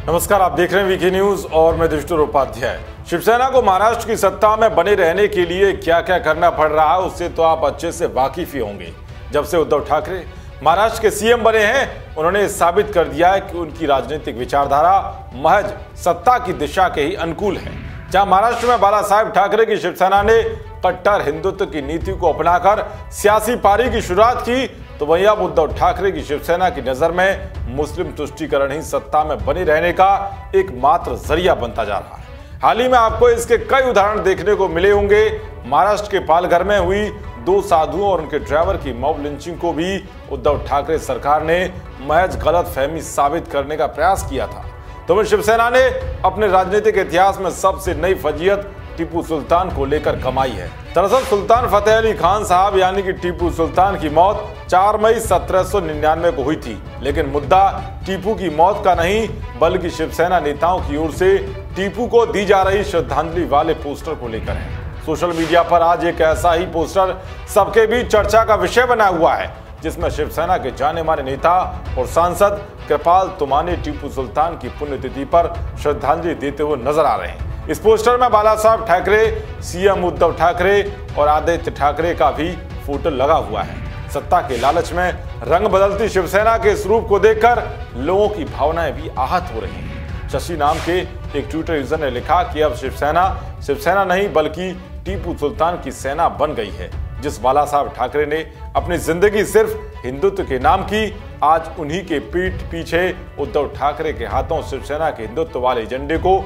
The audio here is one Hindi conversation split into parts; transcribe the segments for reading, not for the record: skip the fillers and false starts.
नमस्कार, आप देख रहे हैं वीके न्यूज और मैं देवेश उपाध्याय। शिवसेना को महाराष्ट्र की सत्ता में बने रहने के लिए क्या क्या करना पड़ रहा है उससे तो आप अच्छे से वाकिफ ही होंगे। जब से उद्धव ठाकरे महाराष्ट्र के सीएम बने हैं, उन्होंने साबित कर दिया है कि उनकी राजनीतिक विचारधारा महज सत्ता की दिशा के ही अनुकूल है। जहां महाराष्ट्र में बाला साहेब ठाकरे की शिवसेना ने कट्टर हिंदुत्व की नीति को अपनाकर सियासी पारी की शुरुआत की, तो वहीं अब उद्धव ठाकरे की शिवसेना की नजर में मुस्लिम तुष्टीकरण ही सत्ता में बने रहने का एकमात्र जरिया बनता जा रहा है। हाल ही में आपको इसके कई उदाहरण देखने को मिले होंगे। महाराष्ट्र के पालघर में हुई 2 साधुओं और उनके ड्राइवर की मॉब लिंचिंग को भी उद्धव ठाकरे सरकार ने महज गलतफहमी साबित करने का प्रयास किया था। तो वह शिवसेना ने अपने राजनीतिक इतिहास में सबसे नई फजीयत टीपू सुल्तान को लेकर कमाई है। दरअसल सुल्तान फतेह अली खान साहब यानी कि टीपू सुल्तान की मौत 4 मई 1799 को हुई थी, लेकिन मुद्दा टीपू की मौत का नहीं बल्कि शिवसेना नेताओं की ओर से टीपू को दी जा रही श्रद्धांजलि वाले पोस्टर को लेकर है। सोशल मीडिया पर आज एक ऐसा ही पोस्टर सबके बीच चर्चा का विषय बना हुआ है, जिसमें शिवसेना के जाने माने नेता और सांसद कृपाल तुमाने टीपू सुल्तान की पुण्यतिथि पर श्रद्धांजलि देते हुए नजर आ रहे हैं। इस पोस्टर में बाला साहब ठाकरे, सीएम उद्धव ठाकरे और आदित्य ठाकरे का भी फोटो लगा हुआ है। सत्ता के लालच में रंग बदलती शिवसेना के इस रूप को देखकर लोगों की भावनाएं भी आहत हो रही हैं। शशि नाम के एक ट्विटर यूजर ने लिखा कि अब शिवसेना नहीं बल्कि टीपू सुल्तान की सेना बन गई है। जिस बाला साहब ठाकरे ने अपनी जिंदगी सिर्फ हिंदुत्व के नाम की, आज उन्हीं के पीठ पीछे उद्धव ठाकरे के हाथों शिवसेना के हिंदुत्व वाले एजेंडे को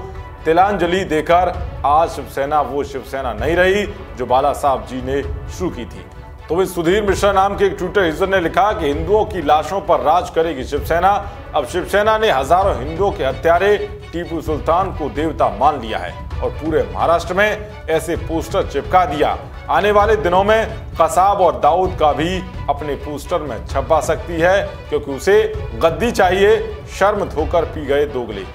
तिलांजलि देकर आज शिवसेना वो शिवसेना नहीं रही जो बाला साहब जी ने शुरू की थी। तो वही सुधीर मिश्रा नाम के एक ट्विटर यूजर ने लिखा कि हिंदुओं की लाशों पर राज करेगी शिवसेना। अब शिवसेना ने हजारों हिंदुओं के हत्यारे टीपू सुल्तान को देवता मान लिया है और पूरे महाराष्ट्र में ऐसे पोस्टर चिपका दिया। आने वाले दिनों में कसाब और दाऊद का भी अपने पोस्टर में छपा सकती है, क्योंकि उसे गद्दी चाहिए, शर्म धोकर पी गए दोगले।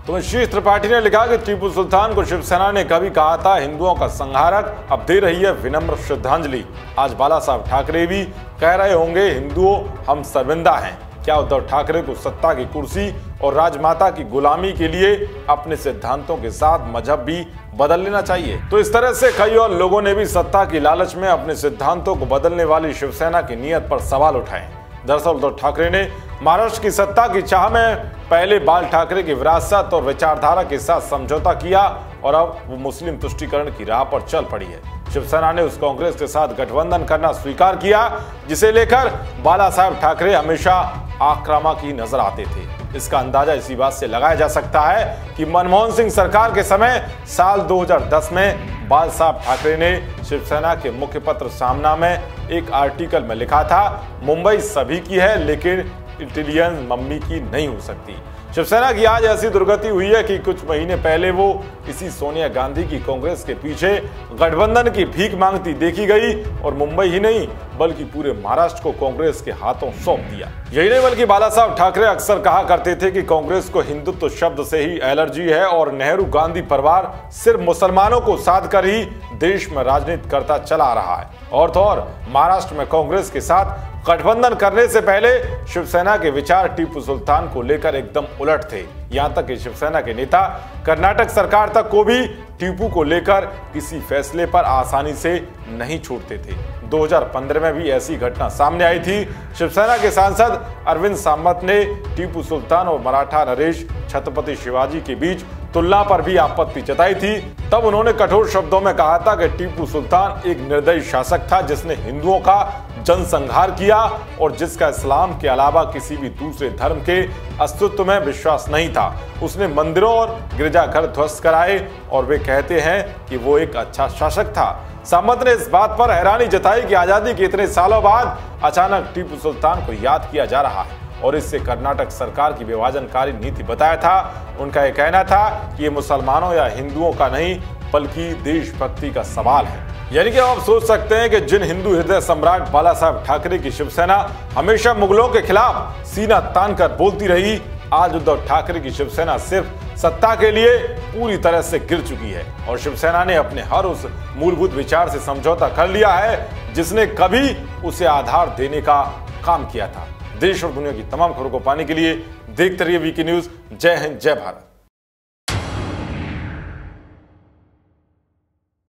तो शीर्ष त्रिपाठी ने लिखा कि टीपू सुल्तान को शिवसेना ने कभी कहा था हिंदुओं का संहारक, अब दे रही है विनम्र श्रद्धांजलि। आज बाला साहब ठाकरे भी कह रहे होंगे हिंदुओं हम शर्मिंदा हैं। क्या उद्धव ठाकरे को सत्ता की कुर्सी और राजमाता की गुलामी के लिए अपने सिद्धांतों के साथ मजहब भी बदल लेना चाहिए? तो इस तरह से कई और लोगों ने भी सत्ता की लालच में अपने सिद्धांतों को बदलने वाली शिवसेना की नीयत पर सवाल उठाए। दरअसल उद्धव ठाकरे ने महाराष्ट्र की सत्ता की चाह में पहले बाल ठाकरे की विरासत और विचारधारा के साथ समझौता किया और अब वो मुस्लिम तुष्टीकरण की राह पर चल पड़ी है। शिवसेना ने उस कांग्रेस के साथ गठबंधन करना स्वीकार किया जिसे लेकर बाला साहब ठाकरे हमेशा आक्रामक ही नजर आते थे। इसका अंदाजा इसी बात से लगाया जा सकता है कि मनमोहन सिंह सरकार के समय साल 2010 में बाला साहब ठाकरे ने शिवसेना के मुख्य पत्र सामना में एक आर्टिकल में लिखा था, मुंबई सभी की है लेकिन इटालियन मम्मी की नहीं हो सकती। शिवसेना की आज ऐसी दुर्गति हुई है कि कुछ महीने पहले वो इसी सोनिया गांधी की कांग्रेस के पीछे गठबंधन की भीख मांगती देखी गई और मुंबई ही नहीं बल्कि पूरे महाराष्ट्र को कांग्रेस के हाथों सौंप दिया। यही नहीं बल्कि बाला साहब ठाकरे अक्सर कहा करते थे कि कांग्रेस को हिंदुत्व शब्द से ही एलर्जी है और नेहरू गांधी परिवार सिर्फ मुसलमानों को साध कर ही देश में राजनीति करता चला आ रहा है। और तो और महाराष्ट्र में कांग्रेस के साथ गठबंधन करने से पहले शिवसेना के विचार टीपू सुल्तान को लेकर एकदम उलट थे। यहां तक कि शिवसेना के नेता कर्नाटक सरकार तक को भी टीपू को लेकर किसी फैसले पर आसानी से नहीं छोड़ते थे। 2015 में भी ऐसी घटना सामने आई थी। शिवसेना के सांसद अरविंद सावंत ने टीपू सुल्तान और मराठा नरेश छत्रपति शिवाजी के बीच तुलना पर भी आपत्ति जताई थी। तब उन्होंने कठोर शब्दों में कहा था कि टीपू सुल्तान एक निर्दयी शासक था जिसने हिंदुओं का जनसंहार किया और जिसका इस्लाम के अलावा किसी भी दूसरे धर्म के अस्तित्व में विश्वास नहीं था। उसने मंदिरों और गिरजाघर ध्वस्त कराए और वे कहते हैं कि वो एक अच्छा शासक था। सामंत ने इस बात पर हैरानी जताई कि आजादी के इतने सालों बाद अचानक टीपू सुल्तान को याद किया जा रहा है और इससे कर्नाटक सरकार की विभाजनकारी नीति बताया था। उनका यह कहना था कि ये मुसलमानों या हिंदुओं का नहीं बल्कि देशभक्ति का सवाल है। यानी कि आप सोच सकते हैं कि जिन हिंदू हृदय सम्राट बाला साहब ठाकरे की शिवसेना हमेशा मुगलों के खिलाफ सीना तानकर बोलती रही, आज उद्धव ठाकरे की शिवसेना सिर्फ सत्ता के लिए पूरी तरह से गिर चुकी है और शिवसेना ने अपने हर उस मूलभूत विचार से समझौता कर लिया है जिसने कभी उसे आधार देने का काम किया था। देश और दुनिया की तमाम खबरों को पाने के लिए देखते रहिए वीके न्यूज। जय हिंद, जय भारत।